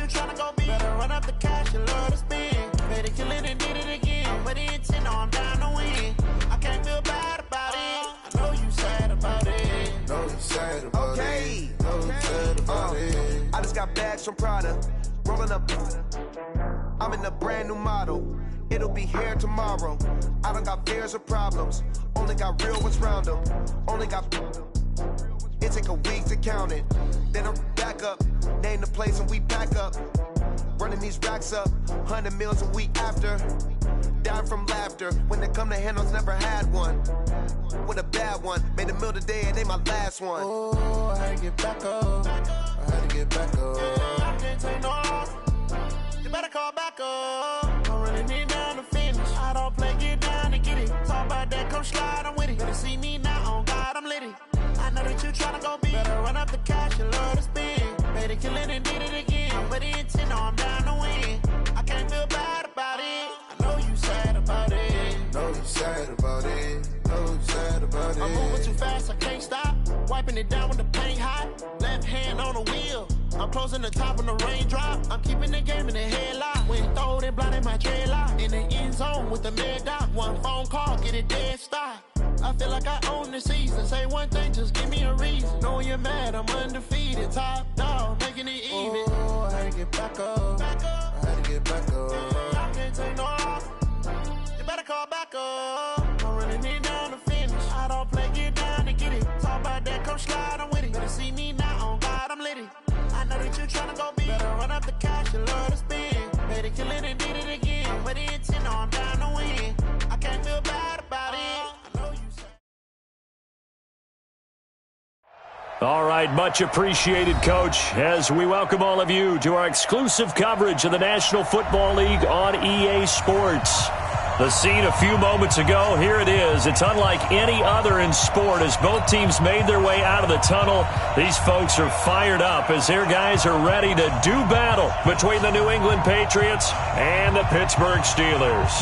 tryna go be. Better run up the cash, you love to spend. Better kill it and did it again. But the intent, no, I'm down to win. I can't feel bad about it. I know you sad about it. Know you sad about it. Know you sad about it. I just got bags from Prada. Rolling up. I'm in a brand new model. It'll be here tomorrow. I don't got fears or problems. Only got real ones round them. Only got. It take a week to count it. Then I'm back up. Name the place and we pack up. Running these racks up. 100 meals a week after. Down from laughter. When they come to handles, never had one. With a bad one. Made a meal today and they my last one. Oh, I had to get back up. I had to get back up. I can't take no loss. You better call back up. I'm running it down to finish. I don't play, get down to get it. Talk about that, come slide, I'm with it. Better see me now, on God, I'm litty. I know that you tryna go be. Better run up the cash, you love to spend. Better kill it and did it again. But the intent, no, I'm down to win. I can't feel bad about it. I know you sad about it. Know you sad about it. Know you sad about it. I'm moving too fast, I can't stop. Wiping it down with the paint hot. Left hand on the wheel. I'm closing the top when the raindrop. I'm keeping the game in the headlock. When throwed and blinded my dreadlock. In the end zone with the mad dot. One phone call, get it dead stop. I feel like I own the season. Say one thing, just give me a reason. Knowing you're mad, I'm undefeated. Top dog, making it even. Oh, I had to get back up. I had to get back up. I can't take no loss. You better call back up. I'm running it down to finish. I don't play, get down to get it. Talk about that, come slide, I'm with it. Better see me now, on God, I'm litty. I know that you tryna go be. Better run up the cash, you love to spend. Better kill it and did it again. But the intent, no, I'm down to win. I can't feel bad about it. I know you said. All right, much appreciated, Coach, as we welcome all of you to our exclusive coverage of the National Football League on EA Sports. The scene a few moments ago, here it is. It's unlike any other in sport as both teams made their way out of the tunnel. These folks are fired up as their guys are ready to do battle between the New England Patriots and the Pittsburgh Steelers.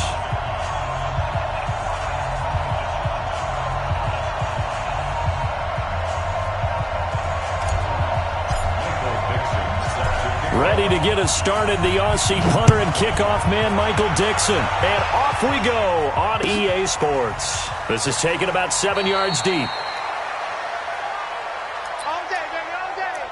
Ready to get us started, the Aussie punter and kickoff man, Michael Dixon. And off we go on EA Sports. This is taken about 7 yards deep. All day, baby, all day.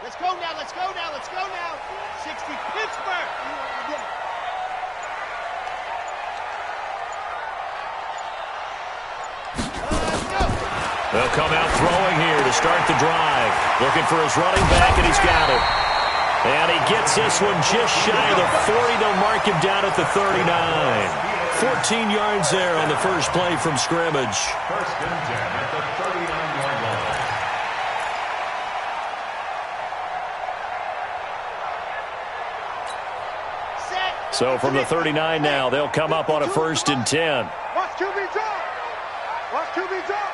Let's go now, let's go now, let's go now. 60 Pittsburgh. They'll come out throwing here to start the drive. Looking for his running back, and he's got it. And he gets this one just shy of the 40. They'll mark him down at the 39. 14 yards there on the first play from scrimmage. First and 10 at the 39-yard line. So from the 39 now, they'll come up on a 1st and 10. Watch QB drop. Watch QB drop.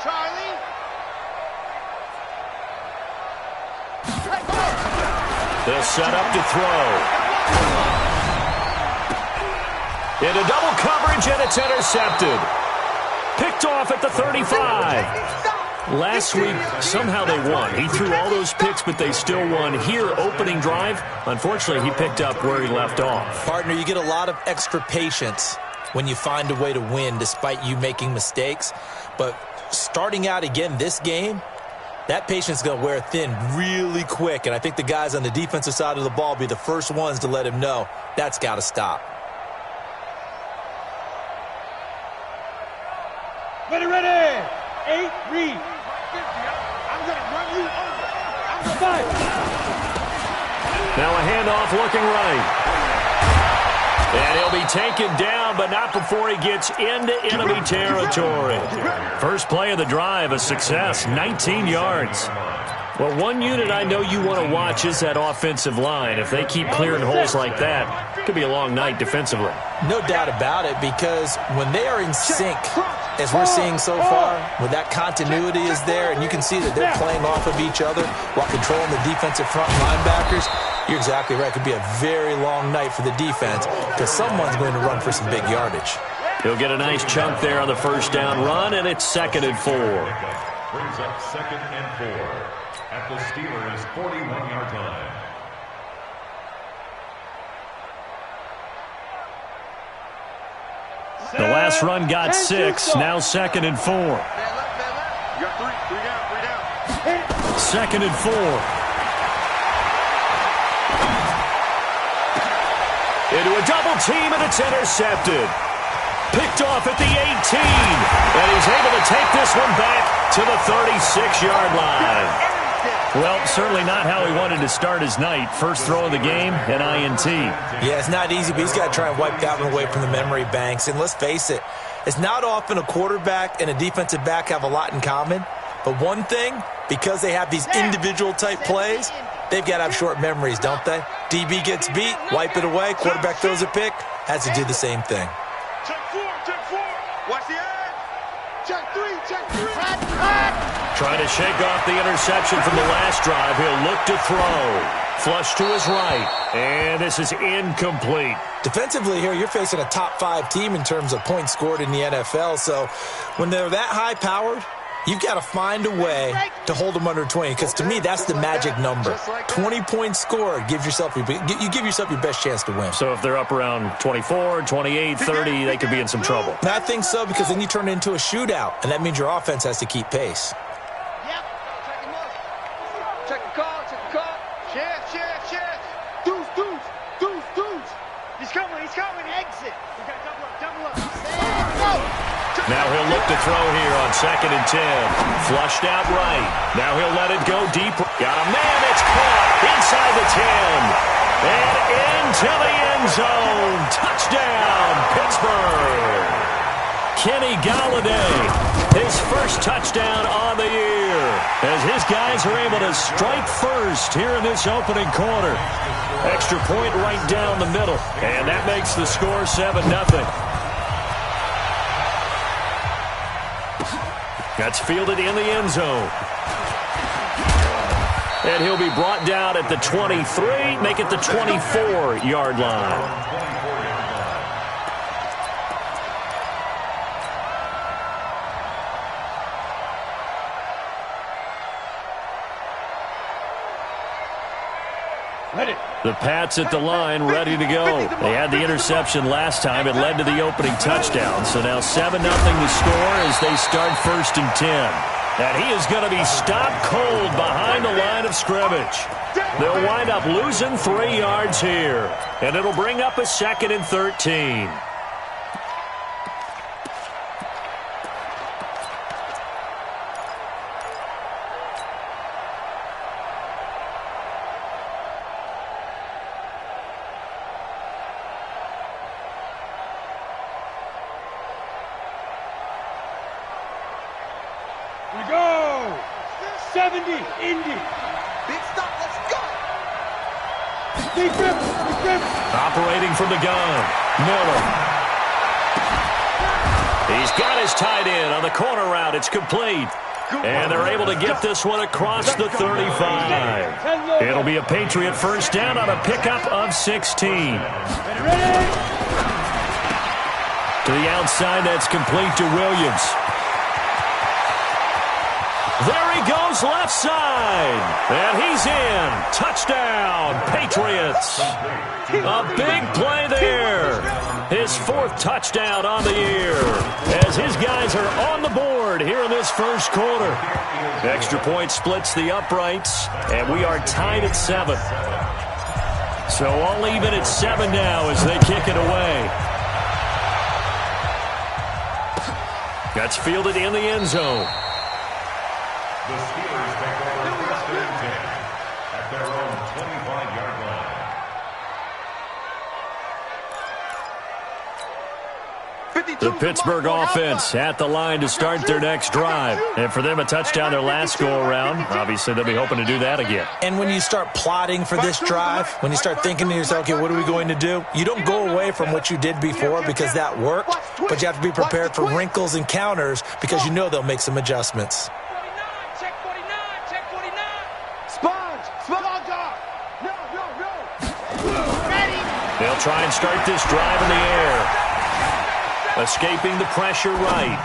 Charlie. They'll set up to throw. Into double coverage, and it's intercepted. Picked off at the 35. Last week, somehow they won. He threw all those picks, but they still won. Here, opening drive, unfortunately, he picked up where he left off. Partner, you get a lot of extra patience when you find a way to win despite you making mistakes. But starting out again this game, that patience is going to wear thin really quick. And I think the guys on the defensive side of the ball will be the first ones to let him know that's got to stop. Ready, ready. 8, read. I'm going to run you over. I'm going to fight. Now a handoff looking right. And he'll be taken down, but not before he gets into enemy territory. First play of the drive, a success, 19 yards. Well, one unit I know you want to watch is that offensive line. If they keep clearing holes like that, it could be a long night defensively. No doubt about it, because when they are in sync, as we're seeing so far, when that continuity is there, and you can see that they're playing off of each other while controlling the defensive front linebackers, you're exactly right. It could be a very long night for the defense because someone's going to run for some big yardage. He'll get a nice chunk there on the first down run, and it's 2nd and 4. Brings up 2nd and 4 at the Steelers' 41-yard line. The last run got 6, now 2nd and 4. You got 3 down. 2nd and 4. Into a double team, and it's intercepted. Picked off at the 18, and he's able to take this one back to the 36-yard line. Well, certainly not how he wanted to start his night. First throw of the game, an INT. Yeah, it's not easy, but he's got to try and wipe that one away from the memory banks. And let's face it, it's not often a quarterback and a defensive back have a lot in common. But one thing, because they have these individual type plays, they've got to have short memories, don't they? DB gets beat, wipe it away, quarterback throws a pick, has to do the same thing. Check 4. Watch the eye. Check 3. Trying to shake off the interception from the last drive. He'll look to throw. Flush to his right. And this is incomplete. Defensively here, you're facing a top 5 team in terms of points scored in the NFL. So when they're that high-powered, you've got to find a way to hold them under 20, because to me, that's the magic number. 20 points scored, you give yourself your best chance to win. So if they're up around 24, 28, 30, they could be in some trouble. And I think so, because then you turn it into a shootout, and that means your offense has to keep pace. Check the call. Chance. Deuce. He's coming. Exit. We got double up. Now he'll look to throw here on 2nd and 10. Flushed out right. Now he'll let it go deep. Got a man. It's caught inside the 10. And into the end zone. Touchdown, Pittsburgh. Kenny Galladay, his first touchdown on the year, as his guys are able to strike first here in this opening quarter. Extra point right down the middle, and that makes the score 7-0. That's fielded in the end zone. And he'll be brought down at the 23, make it the 24-yard line. The Pats at the line, ready to go. They had the interception last time. It led to the opening touchdown. So now 7-0 the score as they start 1st and 10. And he is going to be stopped cold behind the line of scrimmage. They'll wind up losing 3 yards here. And it'll bring up a 2nd and 13. We go! 70, Indy. Big stop, let's go! Deep rip. Operating from the gun, Miller. He's got his tight end on the corner route. It's complete. And they're able to get this one across the 35. It'll be a Patriot first down on a pickup of 16. To the outside, that's complete to Williams. There he goes, left side. And he's in. Touchdown, Patriots. A big play there. His 4th touchdown on the year, as his guys are on the board here in this first quarter. Extra point splits the uprights, and we are tied at 7. So all even at 7 now as they kick it away. That's fielded in the end zone. The Steelers take over 1st and 10 at their own 25-yard line. The Pittsburgh offense at the line to start their next drive. And for them, a touchdown their last go-around. Obviously, they'll be hoping to do that again. And when you start plotting for this drive, when you start thinking to yourself, okay, what are we going to do? You don't go away from what you did before because that worked, but you have to be prepared for wrinkles and counters because you know they'll make some adjustments. Check 49, check 49. Sponge. No. Ready. They'll try and start this drive in the air. Escaping the pressure right.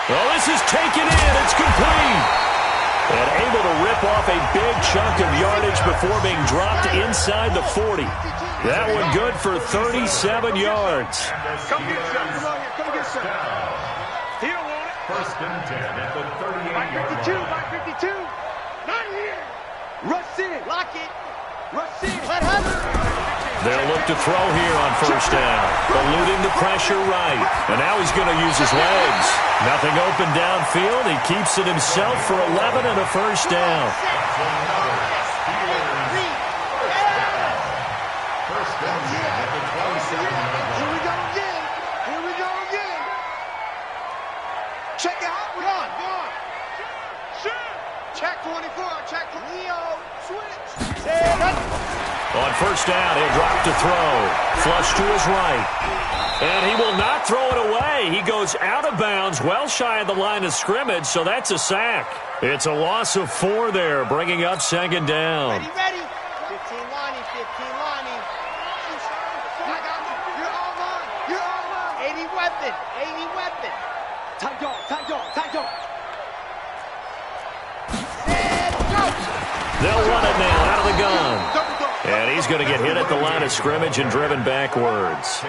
Well, this is taken in. It's complete. And able to rip off a big chunk of yardage before being dropped inside the 40. That one good for 37 yards. Come get some. He don't want it. First and 10 at the 38-yard line. 52. Not here. Rush in. Lock it. Rush in. Let her. They'll look to throw here on first down. Eluding the pressure right. And now he's going to use his legs. Nothing open downfield. He keeps it himself for 11 and a first down. Here we go again. Check it out. Go on. Check 24. Check Leo. Switch. On first down, he'll drop to throw. Flush to his right. And he will not throw it away. He goes out of bounds, well shy of the line of scrimmage, so that's a sack. It's a loss of 4 there, bringing up second down. Ready. 15 lining. You're all on. 80 weapon. Tight dog. They'll run it now out of the gun. And he's going to get hit at the line of scrimmage and driven backwards.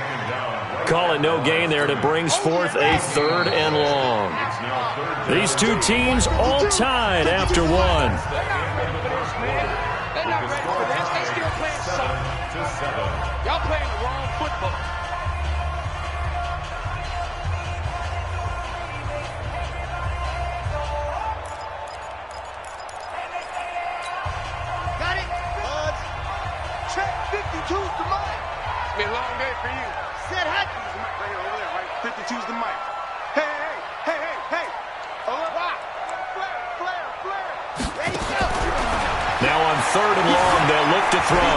Call it no gain there, and it brings forth a 3rd and long. These two teams all tied after one. They're not ready for this. They still playing soccer. Y'all playing the wrong football. Got it. Buds. Check 52's the mic. It's been a long day for you. Said hi. Use the mic right here over there, right? 52's the mic. Hey. Flare. Ready, go. Now on 3rd and long, they'll look to throw.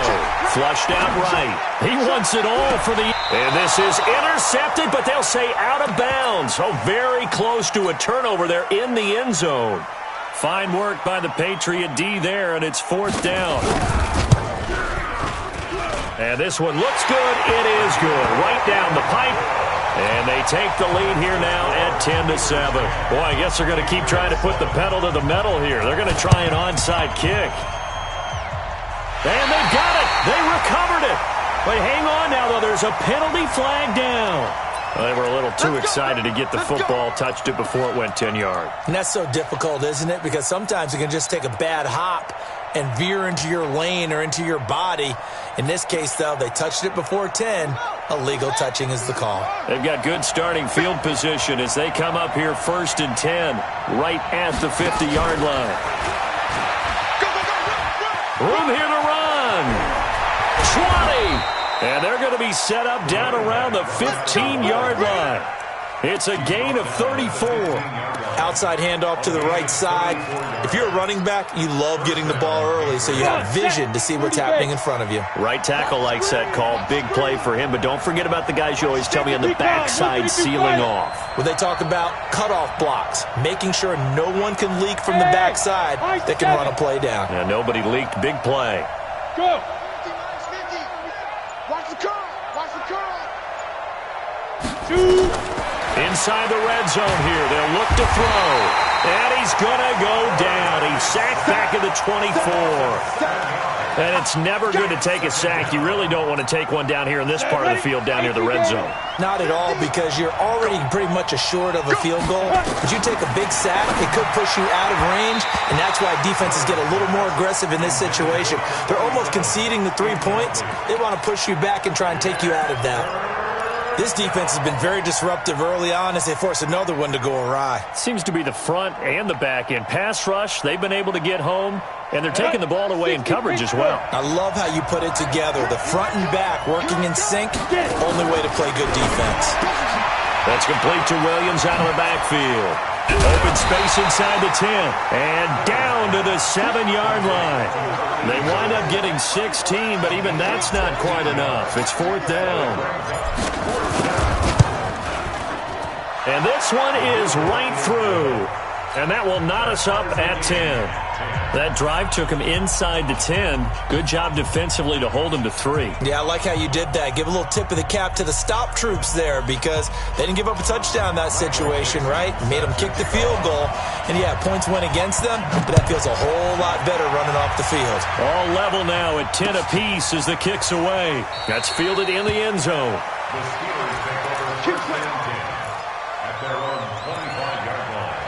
Flushed out right. He wants it all for the... And this is intercepted, but they'll say out of bounds. Oh, very close to a turnover there in the end zone. Fine work by the Patriot D there, and it's 4th down. And this one looks good. It is good. Right down the pipe. And they take the lead here now at 10-7. Boy, I guess they're going to keep trying to put the pedal to the metal here. They're going to try an onside kick. And they got it. They recovered it. But hang on now, though. There's a penalty flag down. Well, they were a little too excited to get the football, touched it before it went 10 yards. And that's so difficult, isn't it? Because sometimes you can just take a bad hop and veer into your lane or into your body. In this case, though, they touched it before 10. Illegal touching is the call. They've got good starting field position as they come up here 1st and 10, right at the 50-yard line. Room here to run. 20. And they're going to be set up down around the 15-yard line. It's a gain of 34. Outside handoff to the right side. If you're a running back, you love getting the ball early so you have vision to see what's happening in front of you. Right tackle likes that call. Big play for him, but don't forget about the guys you always tell me on the backside sealing off. Well, they talk about cutoff blocks, making sure no one can leak from the backside that can run a play down. Yeah, nobody leaked. Big play. Go. Watch the curl. Inside the red zone here. They'll look to throw. And he's going to go down. He's sacked back at the 24. And it's never good to take a sack. You really don't want to take one down here in this part of the field, down near the red zone. Not at all, because you're already pretty much assured of a field goal. But you take a big sack, it could push you out of range, and that's why defenses get a little more aggressive in this situation. They're almost conceding the 3 points. They want to push you back and try and take you out of that. This defense has been very disruptive early on as they force another one to go awry. Seems to be the front and the back end. Pass rush, they've been able to get home, and they're taking the ball away in coverage as well. I love how you put it together. The front and back working in sync, only way to play good defense. That's complete to Williams out of the backfield. Open space inside the 10. And down to the 7-yard line. They wind up getting 16, but even that's not quite enough. It's 4th down. And this one is right through. And that will knot us up at 10. That drive took him inside the 10. Good job defensively to hold him to 3. Yeah, I like how you did that. Give a little tip of the cap to the stop troops there because they didn't give up a touchdown in that situation, right? Made them kick the field goal. And, yeah, points went against them, but that feels a whole lot better running off the field. All level now at 10 apiece as the kick's away. That's fielded in the end zone. The Steelers take over 1st and 10 at their own 25-yard line.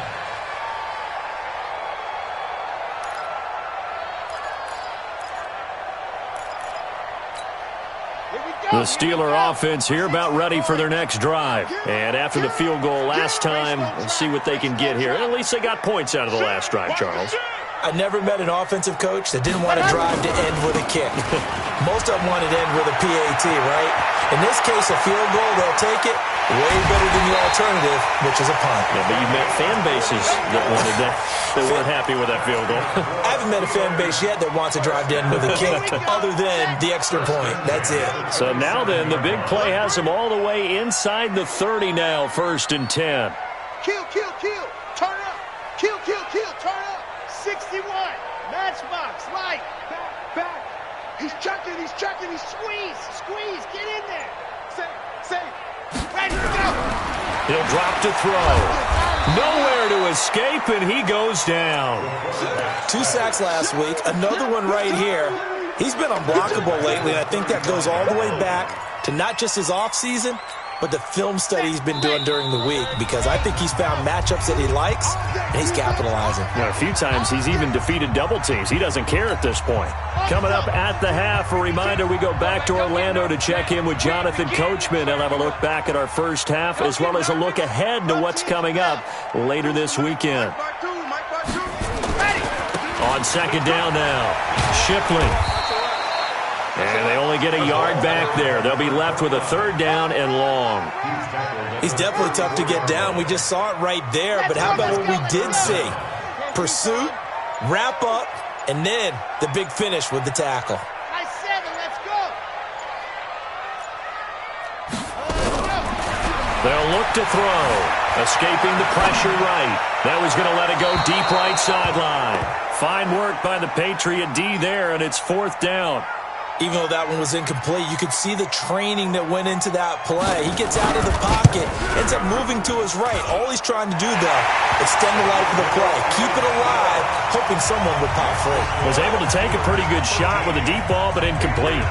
The Steeler offense here about ready for their next drive. And after the field goal last time, we'll see what they can get here. At least they got points out of the last drive, Charles. I never met an offensive coach that didn't want a drive to end with a kick. Most of them wanted to end with a PAT, right? In this case, a field goal, they'll take it way better than the alternative, which is a punt. Yeah, but you've met fan bases that wanted that. They weren't happy with that field goal. I haven't met a fan base yet that wants a drive to end with a kick other than the extra point. That's it. So now then, the big play has them all the way inside the 30 now, 1st and 10. Kill, kill, kill. Turn up. Kill, kill, kill. Turn up. 61. Matchbox. Light. Back. He's chucking. He's chucking. He's squeeze. Get in there. Say. Ready to go. He'll drop to throw. Nowhere to escape, and he goes down. 2 sacks last week. Another one right here. He's been unblockable lately, and I think that goes all the way back to not just his offseason, but the film study he's been doing during the week, because I think he's found matchups that he likes, and he's capitalizing. Well, a few times he's even defeated double teams. He doesn't care at this point. Coming up at the half, a reminder, we go back to Orlando to check in with Jonathan Coachman. He'll have a look back at our first half, as well as a look ahead to what's coming up later this weekend. On 2nd down now, Shipley. And they only get a yard back there. They'll be left with a 3rd down and long. He's definitely tough to get down. We just saw it right there. But how about what we did see? Pursuit, wrap up, and then the big finish with the tackle. High 7, let's go. They'll look to throw. Escaping the pressure right. That was going to let it go deep right sideline. Fine work by the Patriot D there, and it's 4th down. Even though that one was incomplete, you could see the training that went into that play. He gets out of the pocket, ends up moving to his right. All he's trying to do, though, extend the life of the play. Keep it alive, hoping someone would pop free. Was able to take a pretty good shot with a deep ball, but incomplete.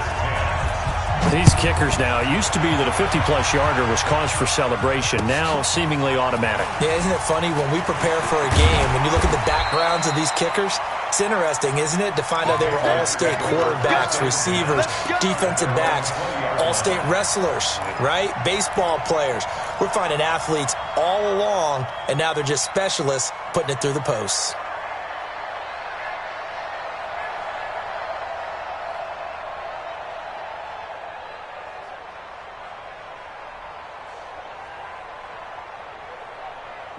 These kickers now, it used to be that a 50-plus yarder was cause for celebration. Now, seemingly automatic. Yeah, isn't it funny when we prepare for a game, when you look at the backgrounds of these kickers, it's interesting, isn't it, to find out they were all-state quarterbacks, receivers, defensive backs, all-state wrestlers, right? Baseball players. We're finding athletes all along, and now they're just specialists putting it through the posts.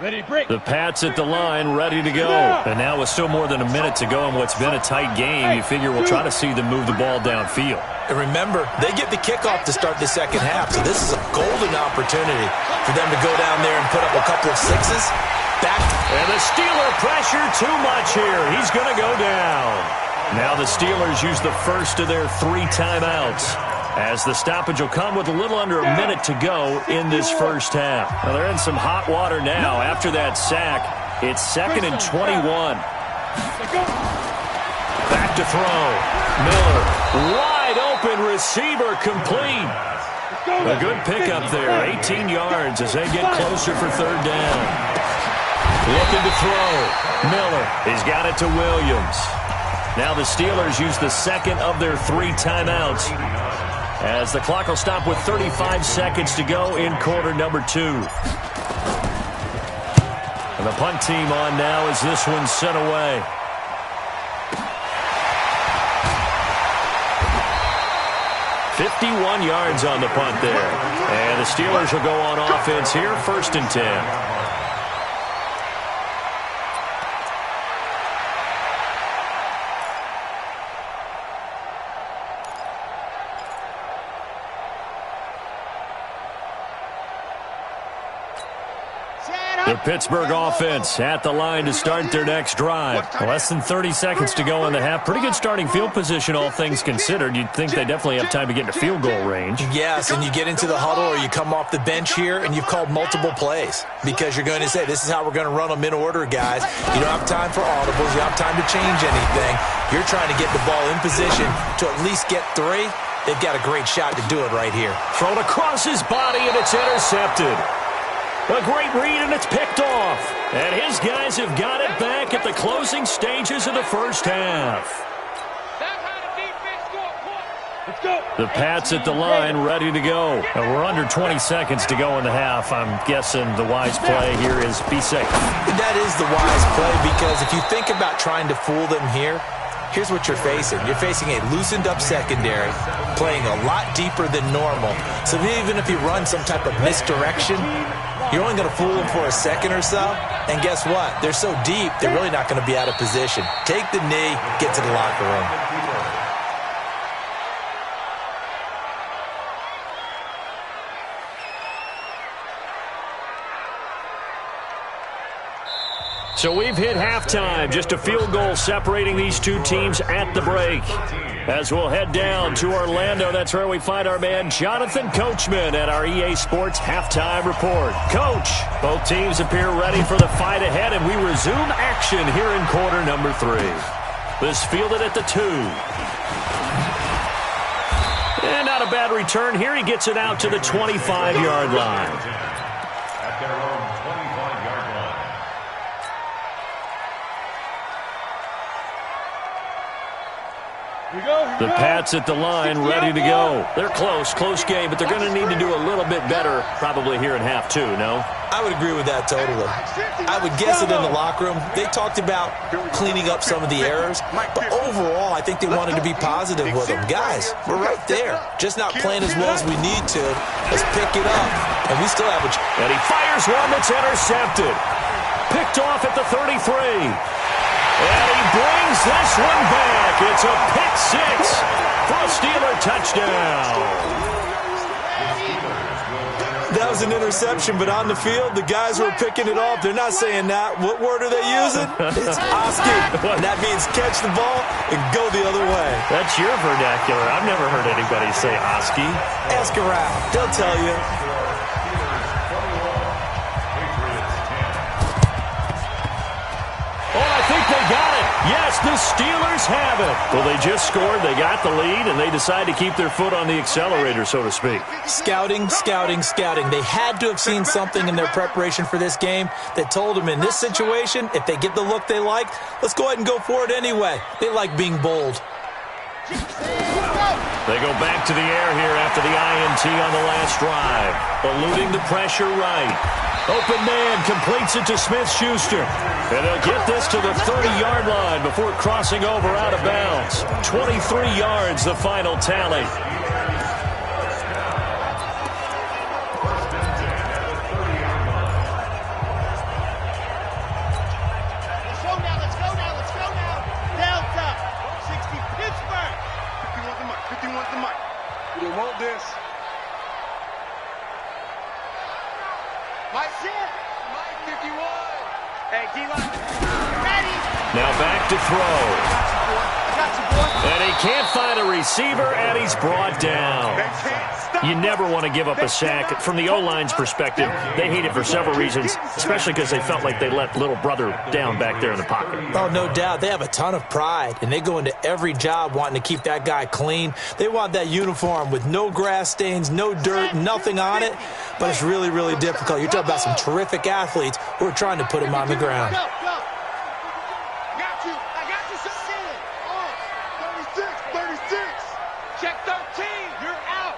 The Pats at the line, ready to go. And now with still more than a minute to go in what's been a tight game, you figure we'll try to see them move the ball downfield. And remember, they get the kickoff to start the second half, so this is a golden opportunity for them to go down there and put up a couple of sixes. And the Steeler pressure too much here. He's going to go down. Now the Steelers use the first of their 3 timeouts, as the stoppage will come with a little under a minute to go in this first half. Now they're in some hot water now after that sack. It's 2nd and 21. Back to throw. Miller, wide open receiver, complete. A good pickup there, 18 yards as they get closer for 3rd down. Looking to throw. Miller, he's got it to Williams. Now the Steelers use the second of their 3 timeouts as the clock will stop with 35 seconds to go in quarter number 2. And the punt team on now as this one's sent away. $51 yards on the punt there. And the Steelers will go on offense here, 1st and 10. The Pittsburgh offense at the line to start their next drive. Less than 30 seconds to go in the half. Pretty good starting field position, all things considered. You'd think they definitely have time to get into field goal range. Yes, and you get into the huddle or you come off the bench here and you've called multiple plays because you're going to say, this is how we're going to run them in order, guys. You don't have time for audibles. You don't have time to change anything. You're trying to get the ball in position to at least get 3. They've got a great shot to do it right here. Thrown across his body, and it's intercepted. A great read, and it's picked off. And his guys have got it back at the closing stages of the first half. The Pats at the line, ready to go. And we're under 20 seconds to go in the half. I'm guessing the wise play here is be safe. That is the wise play because if you think about trying to fool them here, here's what you're facing. You're facing a loosened-up secondary, playing a lot deeper than normal. So even if you run some type of misdirection, you're only going to fool them for a second or so. And guess what? They're so deep, they're really not going to be out of position. Take the knee, get to the locker room. So we've hit halftime, just a field goal separating these two teams at the break. As we'll head down to Orlando, that's where we find our man Jonathan Coachman at our EA Sports Halftime Report. Coach, both teams appear ready for the fight ahead, and we resume action here in quarter number 3. This fielded at the 2. And not a bad return here. He gets it out to the 25-yard line. At their own 25-yard line. The Pats at the line, ready to go. They're close game, but they're going to need to do a little bit better probably here in half 2, no? I would agree with that totally. I would guess it in the locker room. They talked about cleaning up some of the errors, but overall, I think they wanted to be positive with them. Guys, we're right there. Just not playing as well as we need to. Let's pick it up, and we still have a chance. And he fires one that's intercepted. Picked off at the 33. And he brings this one back. It's a pick 6 for a Steeler touchdown. That was an interception, but on the field, the guys who are picking it off, they're not saying that. What word are they using? It's Oski. That means catch the ball and go the other way. That's your vernacular. I've never heard anybody say Oski. Ask around. They'll tell you. They got it. Yes, the Steelers have it. Well, they just scored. They got the lead, and they decide to keep their foot on the accelerator, so to speak. Scouting. They had to have seen something in their preparation for this game that told them in this situation, if they get the look they like, let's go ahead and go for it anyway. They like being bold. They go back to the air here after the INT on the last drive. Eluding the pressure right. Open man completes it to Smith-Schuster. And they'll get this to the 30-yard line before crossing over out of bounds. 23 yards, the final tally. Let's go now. Delta. 60 Pittsburgh. 51's the mark. We don't want this. Mike 51. Hey, D-line. Ready. Now back to throw. And he can't find a receiver, and he's brought down. You never want to give up a sack. From the O-line's perspective, they hate it for several reasons, especially because they felt like they let little brother down back there in the pocket. Oh, no doubt. They have a ton of pride, and they go into every job wanting to keep that guy clean. They want that uniform with no grass stains, no dirt, nothing on it, but it's really, really difficult. You're talking about some terrific athletes who are trying to put him on the ground. Check 13. You're out.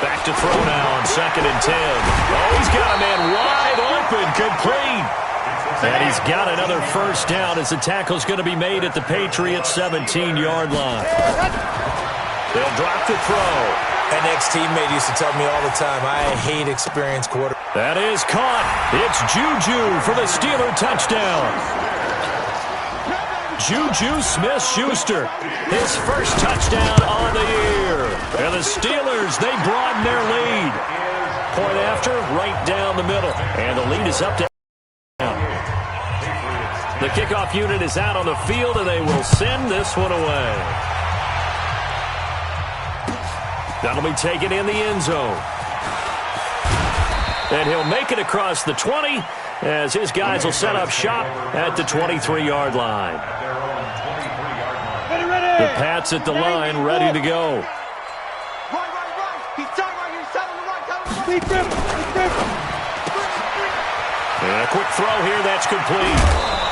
Back to throw now on 2nd and 10. Oh, he's got a man wide open, complete. And he's got another first down as the tackle's going to be made at the Patriots' 17-yard line. They'll drop the throw. An ex-teammate used to tell me all the time, I hate experienced quarterbacks. That is caught. It's Juju for the Steeler touchdown. Juju Smith-Schuster, his first touchdown on the year. And the Steelers, they broaden their lead. Point after, right down the middle. And the lead is up to the kickoff unit is out on the field, and they will send this one away. That'll be taken in the end zone. And he'll make it across the 20 as his guys will set up shop at the 23-yard line. The Pats at the line, ready to go. And a quick throw here, that's complete.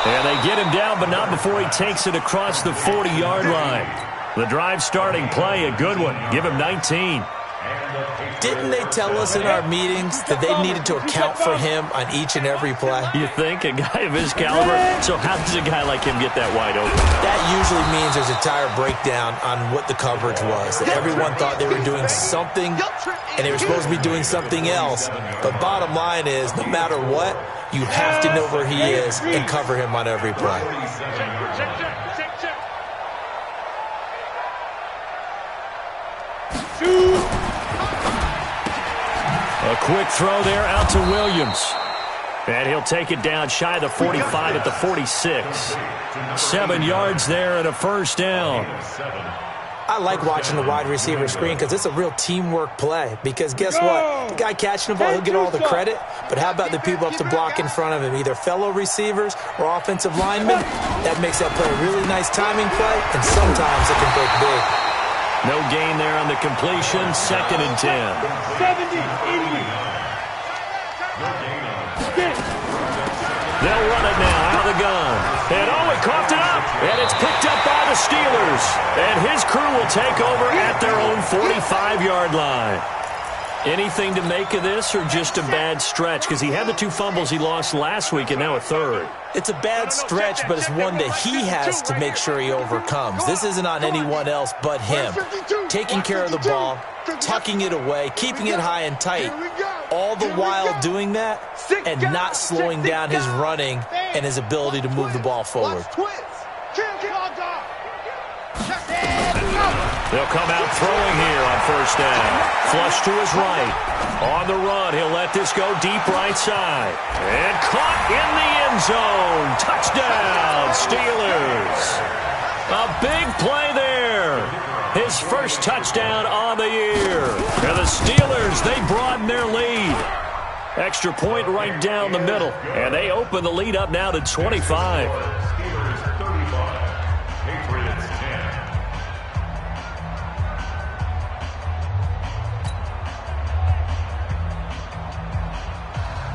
And they get him down, but not before he takes it across the 40-yard line. The drive starting play, a good one. Give him 19. Didn't they tell us in our meetings that they needed to account for him on each and every play? You think? A guy of his caliber? So how does a guy like him get that wide open? That usually means there's a tire breakdown on what the coverage was. That everyone thought they were doing something, and they were supposed to be doing something else. But bottom line is, no matter what, you have to know where he is and cover him on every play. A quick throw there out to Williams. And he'll take it down shy of the 45 at the 46. 7 yards there and a first down. I like watching the wide receiver screen because it's a real teamwork play. Because guess what? The guy catching the ball, he'll get all the credit. But how about the people up to block in front of him, either fellow receivers or offensive linemen? That makes that play a really nice timing play, and sometimes it can break big. No gain there on the completion. 2nd and 10. 70, 80. They'll run it now out of the gun. And he coughed it up. And it's picked up by the Steelers. And his crew will take over at their own 45-yard line. Anything to make of this or just a bad stretch? Because he had the 2 fumbles he lost last week and now a third. It's a bad stretch, but it's one that he has to make sure he overcomes. This isn't on anyone else but him. Taking care of the ball, tucking it away, keeping it high and tight, all the while doing that and not slowing down his running and his ability to move the ball forward. They'll come out throwing here on first down. Flush to his right. On the run, he'll let this go deep right side. And caught in the end zone. Touchdown, Steelers. A big play there. His first touchdown on the year. And the Steelers, they broaden their lead. Extra point right down the middle. And they open the lead up now to 25.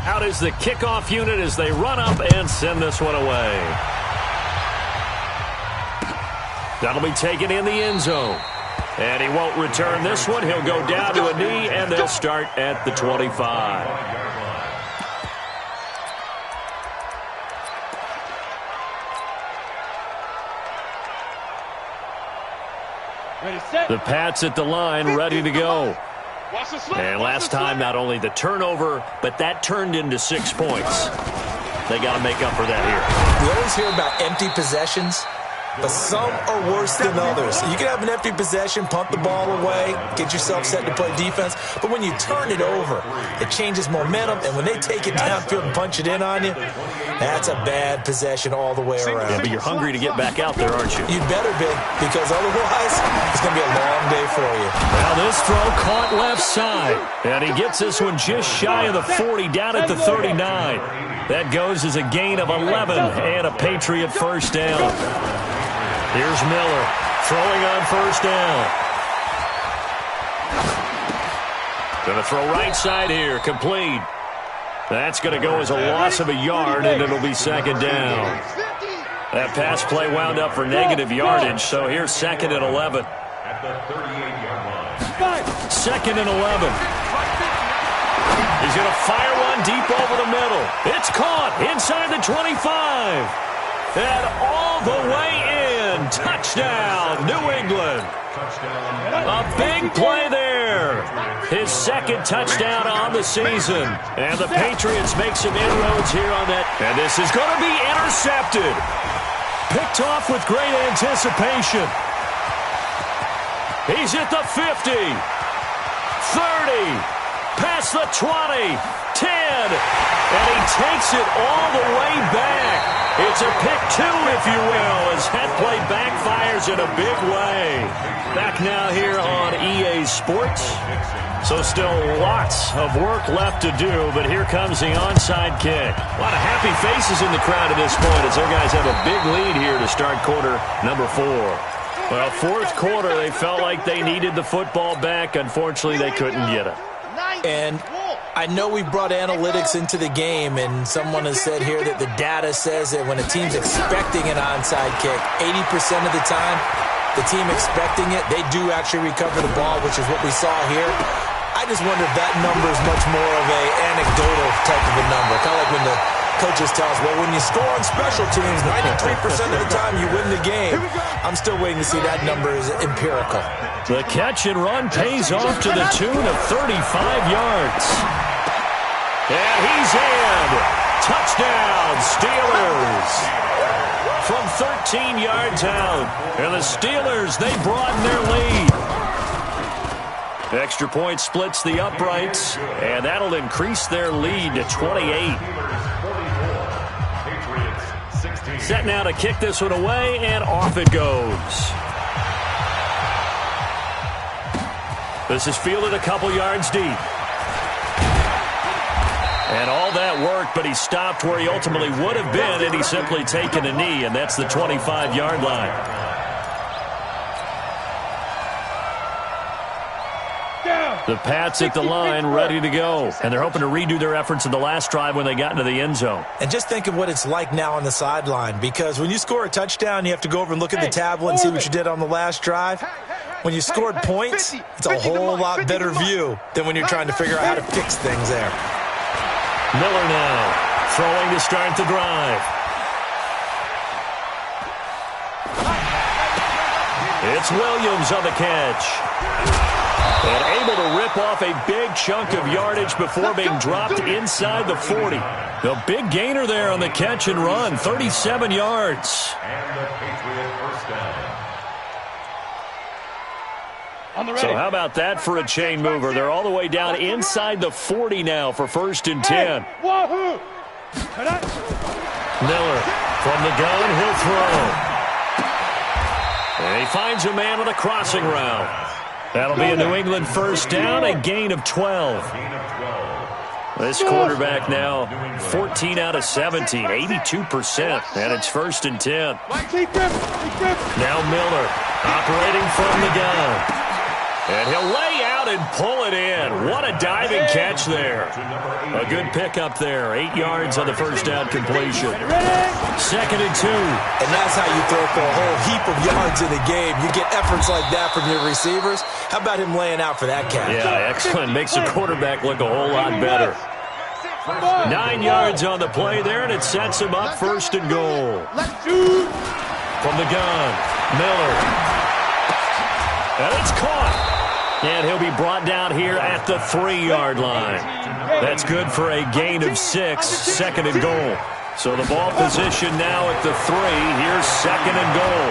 Out is the kickoff unit as they run up and send this one away. That'll be taken in the end zone. And he won't return this one. He'll go down to a knee, and they'll start at the 25. The Pats at the line, ready to go. And last time, not only the turnover, but that turned into 6 points. They got to make up for that here. We always hear about empty possessions, but some are worse than others. You can have an empty possession, punt the ball away, get yourself set to play defense, but when you turn it over, it changes momentum, and when they take it downfield and punch it in on you, that's a bad possession all the way around. Yeah, but you're hungry to get back out there, aren't you? You'd better be, because otherwise, it's going to be a long day for you. Now this throw caught left side, and he gets this one just shy of the 40, down at the 39. That goes as a gain of 11 and a Patriot first down. Here's Miller throwing on first down. Going to throw right side here, complete. That's going to go as a loss of a yard, and it'll be second down. That pass play wound up for negative yardage, so here's 2nd and 11. at the 38-yard line. 2nd and 11. He's going to fire one deep over the middle. It's caught inside the 25. And all the way in. Touchdown, New England. A big play there. His 2nd touchdown on the season. And the Patriots make some inroads here on that. And this is going to be intercepted. Picked off with great anticipation. He's at the 50. 30. Past the 20. 10. And he takes it all the way back. It's a pick 2, if you will, as that play backfires in a big way. Back now here on EA Sports. So still lots of work left to do, but here comes the onside kick. A lot of happy faces in the crowd at this point as their guys have a big lead here to start quarter number 4. Well, 4th quarter, they felt like they needed the football back. Unfortunately, they couldn't get it. And I know we brought analytics into the game, and someone has said here that the data says that when a team's expecting an onside kick, 80% of the time, the team expecting it, they do actually recover the ball, which is what we saw here. I just wonder if that number is much more of an anecdotal type of a number. Kind of like when the coaches tell us, well, when you score on special teams, 93% of the time you win the game. I'm still waiting to see that number is empirical. The catch and run pays off to the tune of 35 yards. And he's in. Touchdown, Steelers. From 13 yards out. And the Steelers, they broaden their lead. Extra point splits the uprights, and that'll increase their lead to 28. Set now to kick this one away, and off it goes. This is fielded a couple yards deep. And all that work, but he stopped where he ultimately would have been had he simply taken a knee, and that's the 25-yard line. The Pats at the line, ready to go. And they're hoping to redo their efforts in the last drive when they got into the end zone. And just think of what it's like now on the sideline, because when you score a touchdown, you have to go over and look at the tablet and see what you did on the last drive. When you scored points, it's a whole lot better view than when you're trying to figure out how to fix things there. Miller now, throwing to start the drive. It's Williams on the catch. And able to rip off a big chunk of yardage before being dropped inside the 40. The big gainer there on the catch and run, 37 yards. And the Patriot first down. So how about that for a chain mover? They're all the way down inside the 40 now for 1st and 10. Miller from the gun, he'll throw. And he finds a man on a crossing route. That'll be a New England first down, a gain of 12. This quarterback now 14 out of 17, 82%, and it's 1st and 10. Now Miller operating from the gun. And he'll lay out and pull it in. What a diving catch there. A good pickup there. 8 yards on the first down completion. 2nd and 2. And that's how you throw for a whole heap of yards in a game. You get efforts like that from your receivers. How about him laying out for that catch? Yeah, excellent. Makes the quarterback look a whole lot better. 9 yards on the play there, and it sets him up 1st and goal. From the gun, Miller. And it's caught. And he'll be brought down here at the 3-yard line. That's good for a gain of 6, 2nd and goal. So the ball position now at the 3. Here's 2nd and goal.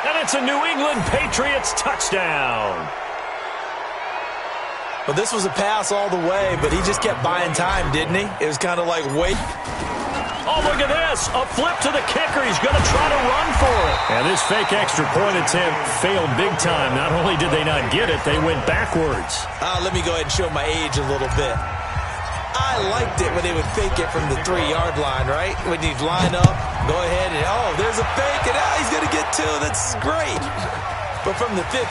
And it's a New England Patriots touchdown. Well, this was a pass all the way, but he just kept buying time, didn't he? It was kind of like, wait. Oh, look at this. A flip to the kicker. He's going to try to run for it. And this fake extra point attempt failed big time. Not only did they not get it, they went backwards. Let me go ahead and show my age a little bit. I liked it when they would fake it from the 3-yard line, right? When you'd line up, go ahead and, oh, there's a fake, and he's going to get 2. That's great. But from the 15,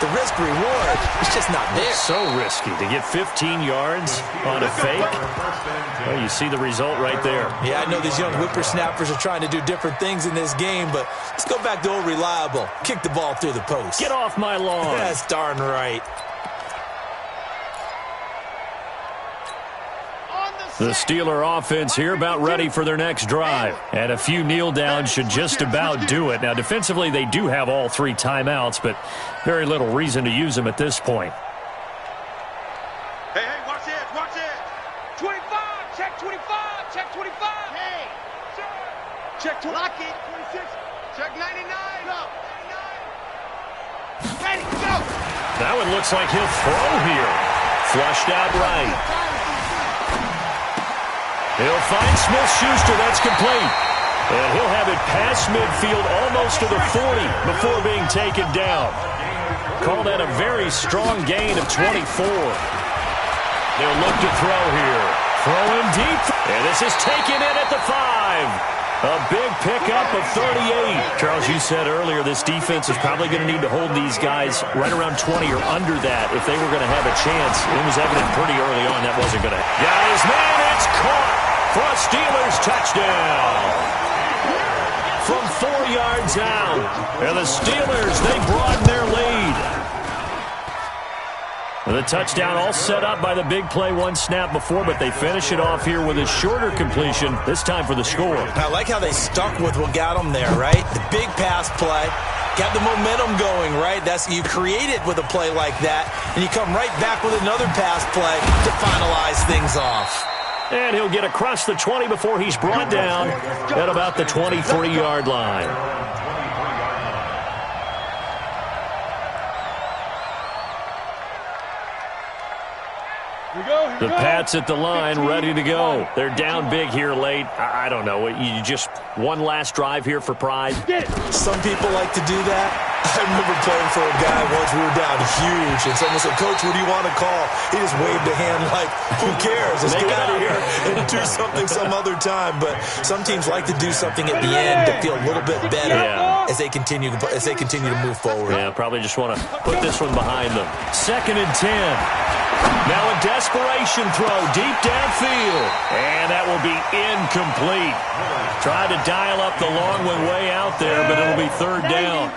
the risk-reward is just not there. So risky to get 15 yards on a fake. Well, you see the result right there. Yeah, I know these young whippersnappers are trying to do different things in this game, but let's go back to old reliable. Kick the ball through the post. Get off my lawn. That's darn right. The Steeler offense here about ready for their next drive. And a few kneel downs should just about do it. Now, defensively, they do have all 3 timeouts, but very little reason to use them at this point. Hey, watch it, watch it. 25, check 25, check 25. Hey, check 20. Lock it. 26, check 99. Go. 99. Ready, go. That one looks like he'll throw here. Flushed out right. He'll find Smith-Schuster. That's complete. And he'll have it past midfield almost to the 40 before being taken down. Call that a very strong gain of 24. They'll look to throw here. Throwing deep. And this is taken in at the 5. A big pickup of 38. Charles, you said earlier this defense is probably going to need to hold these guys right around 20 or under that if they were going to have a chance. It was evident pretty early on that wasn't going to happen. Got his man. It's caught for a Steelers touchdown. From 4 yards out. And the Steelers, they broaden their lead. The touchdown all set up by the big play 1 snap before, but they finish it off here with a shorter completion, this time for the score. I like how they stuck with what got them there, right? The big pass play, got the momentum going, right? You create it with a play like that, and you come right back with another pass play to finalize things off. And he'll get across the 20 before he's brought down at about the 23-yard line. The Pats at the line, ready to go. They're down big here late. I don't know. You just one last drive here for pride? Some people like to do that. I remember playing for a guy once. We were down huge, and someone said, "Coach, what do you want to call?" He just waved a hand like, "Who cares? Let's get out of here and do something some other time." But some teams like to do something at the end to feel a little bit better as they continue to move forward. Yeah, probably just want to put this one behind them. 2nd and 10. Now a desperation throw deep downfield. And that will be incomplete. Tried to dial up the long one way out there, but it'll be 3rd down.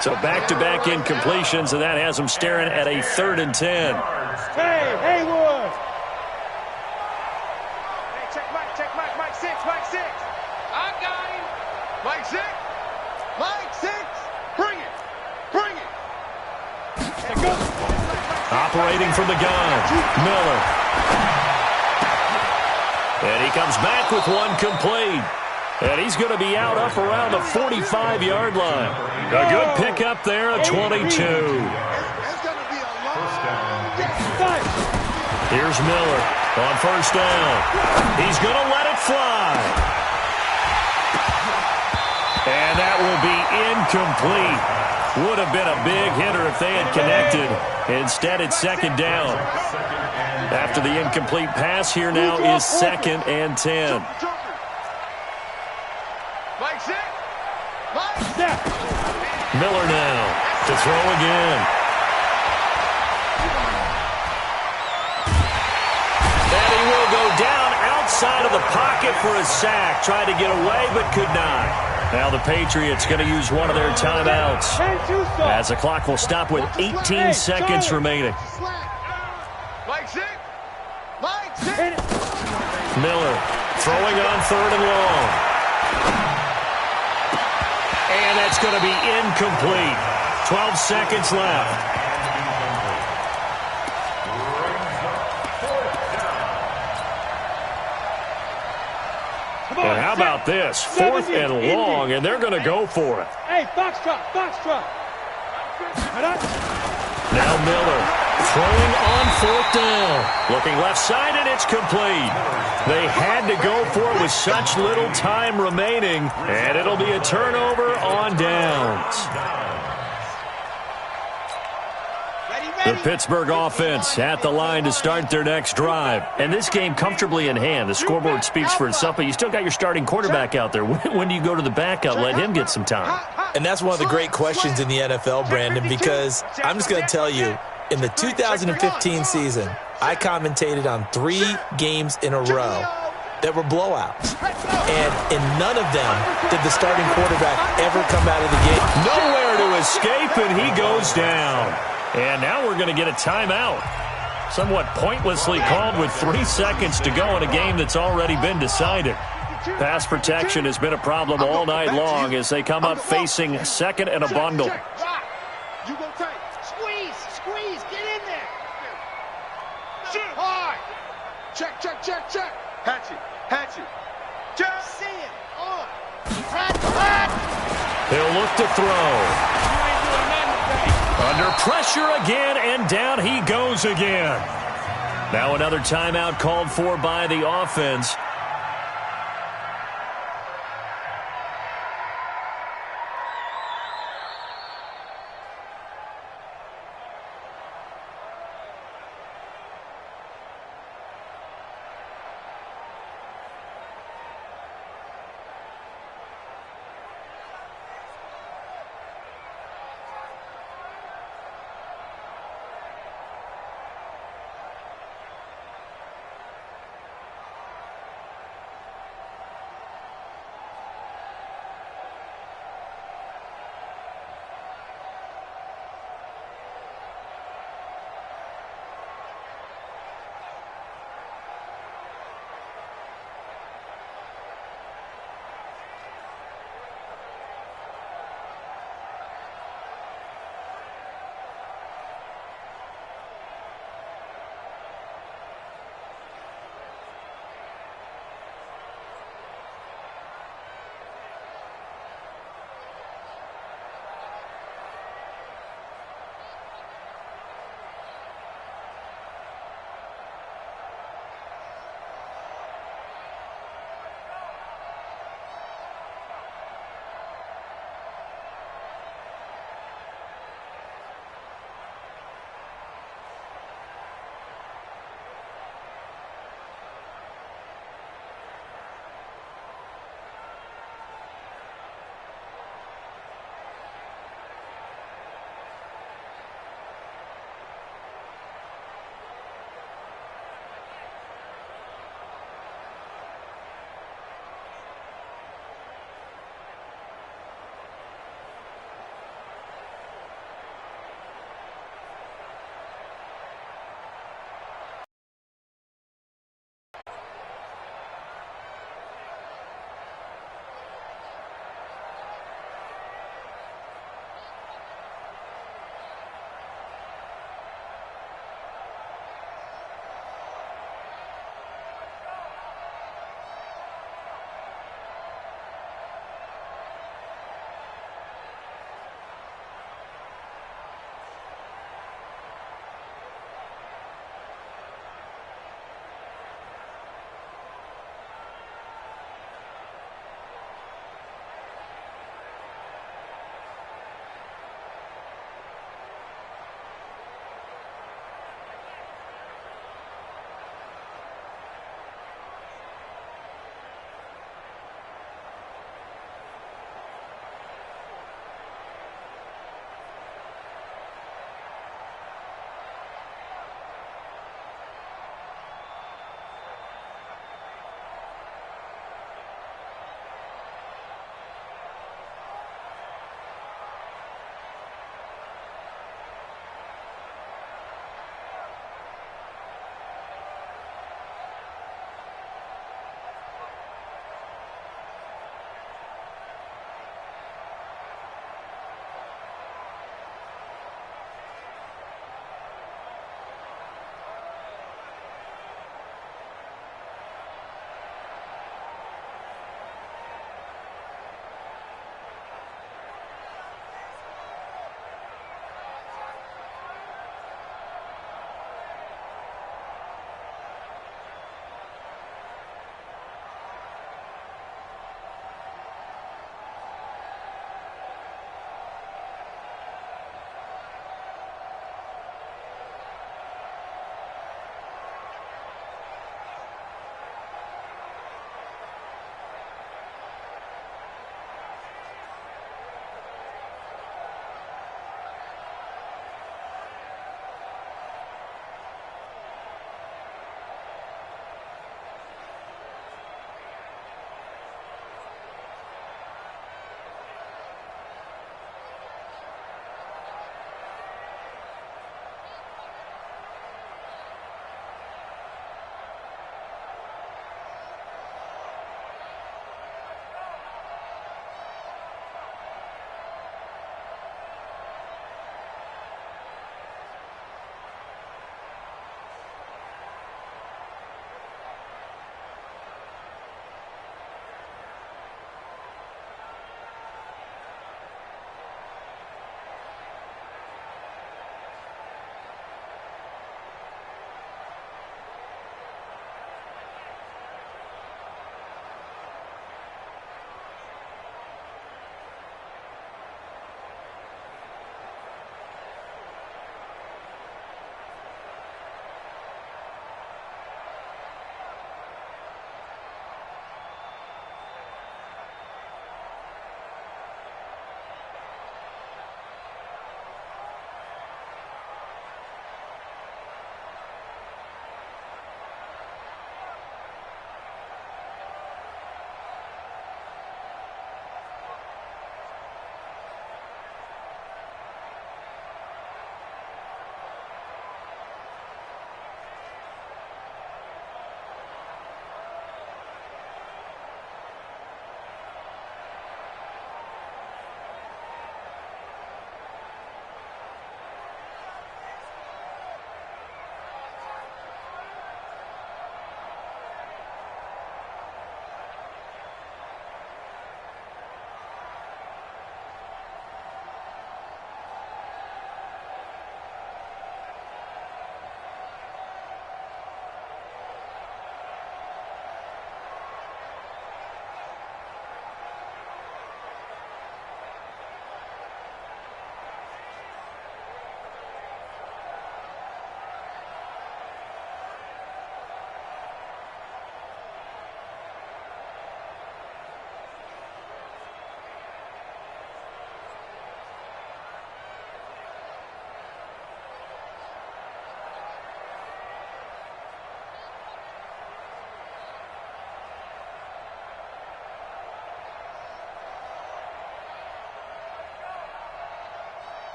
So back-to-back incompletions, and that has them staring at a 3rd and 10. Hey, Haywood. Hey, check Mike 6, Mike 6. I got him. Mike 6. Mike 6. Bring it. Hey, go. Operating from the gun, Miller. And he comes back with one complete. And he's going to be out up around the 45-yard line. A good pickup there at 22. Here's Miller on 1st down. He's going to let it fly. And that will be incomplete. Would have been a big hitter if they had connected. Instead, it's 2nd down. After the incomplete pass, here now is 2nd and 10. Miller now to throw again. And he will go down outside of the pocket for a sack. Tried to get away, but could not. Now the Patriots going to use one of their timeouts as the clock will stop with 18 seconds remaining. Miller throwing on 3rd and long. And that's going to be incomplete. 12 seconds left. And how about this? 4th and long, and they're going to go for it. Hey, box truck. Now Miller throwing on 4th down. Looking left side, and it's complete. They had to go for it with such little time remaining, and it'll be a turnover on downs. Ready. The Pittsburgh offense at the line to start their next drive. And this game comfortably in hand. The scoreboard speaks for itself, but you still got your starting quarterback out there. When do you go to the backup? Let him get some time. And that's one of the great questions in the NFL, Brandon, because I'm just going to tell you, in the 2015 season, I commentated on 3 games in a row that were blowouts. And in none of them did the starting quarterback ever come out of the game. Nowhere to escape, and he goes down. And now we're going to get a timeout. Somewhat pointlessly called with 3 seconds to go in a game that's already been decided. Pass protection has been a problem all night long as they come up facing second and a bundle. You go tight. Squeeze, get in there. Shoot hard. Check. Hatch it. Just see it. On. Hat. He'll look to throw. Under pressure again, and down he goes again. Now another timeout called for by the offense.